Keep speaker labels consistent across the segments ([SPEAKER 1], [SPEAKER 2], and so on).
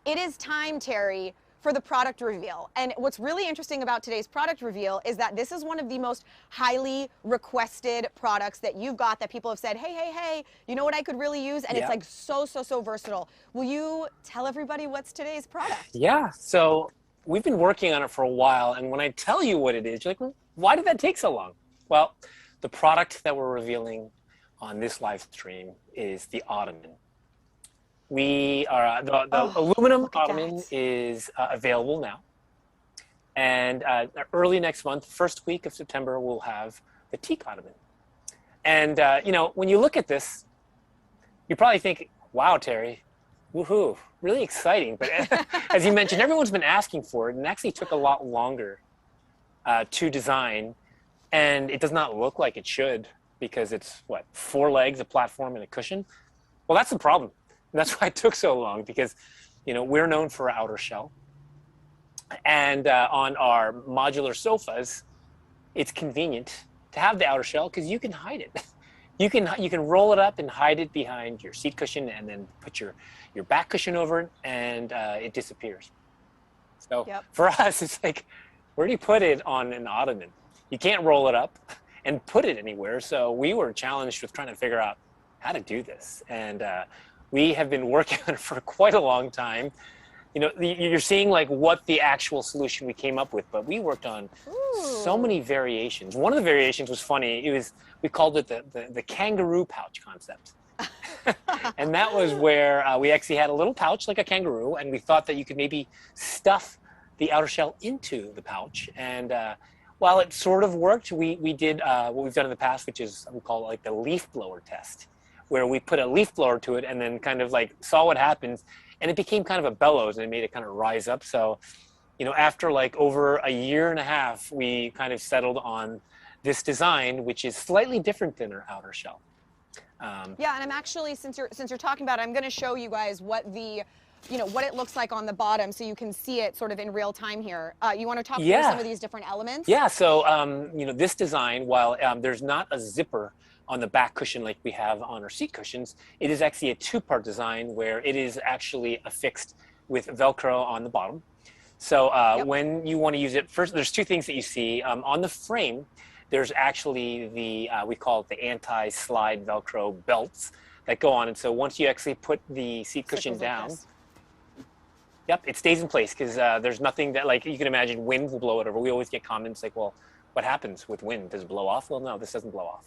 [SPEAKER 1] It is time, Terry, for the product reveal. And what's really interesting about today's product reveal is that this is one of the most highly requested products that you've got, that people have said, hey, you know what I could really use? And it's like so versatile. Will you tell everybody what's today's product?
[SPEAKER 2] Yeah, so we've been working on it for a while, and when I tell you what it is, you're like, well, why did that take so long? Well, the product that we're revealing on this live stream is the Ottoman. We are the aluminum Ottoman is available now, and early next month, first week of September, we'll have the teak Ottoman. And you know, when you look at this, you probably think, "Wow, Terry, woohoo, really exciting!" But as you mentioned, everyone's been asking for it, and it actually took a lot longer to design, and it does not look like it should because it's what, 4 legs, a platform, and a cushion. Well, that's the problem. And that's why it took so long, because, you know, we're known for our outer shell. And on our modular sofas, it's convenient to have the outer shell because you can hide it. You can roll it up and hide it behind your seat cushion, and then put your back cushion over it, and it disappears. So for us, it's like, where do you put it on an Ottoman? You can't roll it up and put it anywhere. So we were challenged with trying to figure out how to do this. And we have been working on it for quite a long time. You know, you're seeing like what the actual solution we came up with, but we worked on so many variations. One of the variations was funny. We called it the kangaroo pouch concept. And that was where we actually had a little pouch like a kangaroo, and we thought that you could maybe stuff the outer shell into the pouch. And while it sort of worked, we did what we've done in the past, which is we call it like the leaf blower test, where we put a leaf blower to it and then kind of like saw what happens, and it became kind of a bellows, and it made it kind of rise up. So, you know, after like over a year and a half, we kind of settled on this design, which is slightly different than our outer shell.
[SPEAKER 1] Yeah, and I'm actually, since you're talking about it, I'm going to show you guys what what it looks like on the bottom, so you can see it sort of in real time here. You want to talk through some of these different elements?
[SPEAKER 2] Yeah. So, you know, this design, while there's not a zipper on the back cushion like we have on our seat cushions, it is actually a 2-part design where it is actually affixed with Velcro on the bottom. So when you want to use it, first, there's 2 things that you see. On the frame, there's actually the, we call it the anti-slide Velcro belts that go on. And so once you actually put the seat cushion down, it stays in place, because there's nothing that, like, you can imagine wind will blow it over. We always get comments like, well, what happens with wind? Does it blow off? Well, no, this doesn't blow off.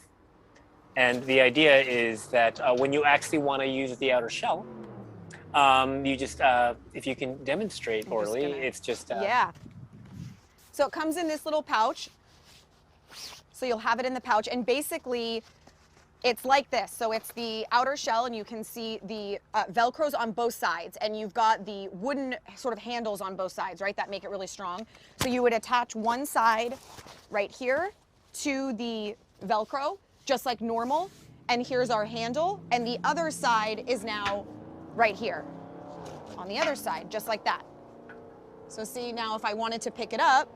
[SPEAKER 2] And the idea is that when you actually want to use the outer shell, you just, if you can demonstrate, Orly, it's just...
[SPEAKER 1] yeah. So it comes in this little pouch. So you'll have it in the pouch, and basically it's like this. So it's the outer shell, and you can see the Velcros on both sides, and you've got the wooden sort of handles on both sides, right, that make it really strong. So you would attach one side right here to the Velcro, just like normal, and here's our handle, and the other side is now right here on the other side, just like that. So see, now if I wanted to pick it up,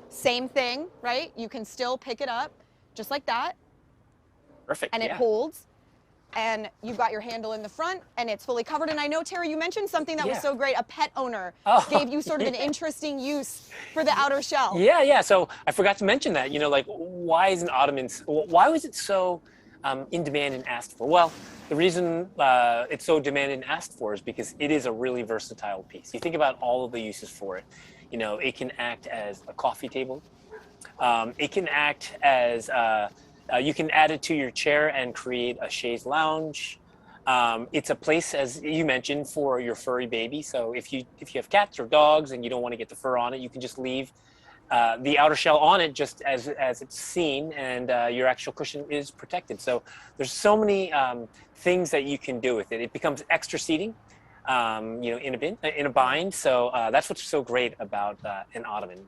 [SPEAKER 1] same thing, right? You can still pick it up just like that.
[SPEAKER 2] Perfect.
[SPEAKER 1] And it holds, and you've got your handle in the front, and it's fully covered. And I know, Terry, you mentioned something that was so great. A pet owner gave you sort of an interesting use for the outer shell.
[SPEAKER 2] Yeah. So I forgot to mention that. You know, like, why is an Ottoman? Why was it so in demand and asked for? Well, the reason it's so demanded and asked for is because it is a really versatile piece. You think about all of the uses for it. You know, it can act as a coffee table. It can act as you can add it to your chair and create a chaise lounge. It's a place, as you mentioned, for your furry baby. So if you have cats or dogs and you don't want to get the fur on it, you can just leave the outer shell on it just as it's seen, and your actual cushion is protected. So there's so many things that you can do with it. It becomes extra seating, you know, in a bind. So that's what's so great about an Ottoman.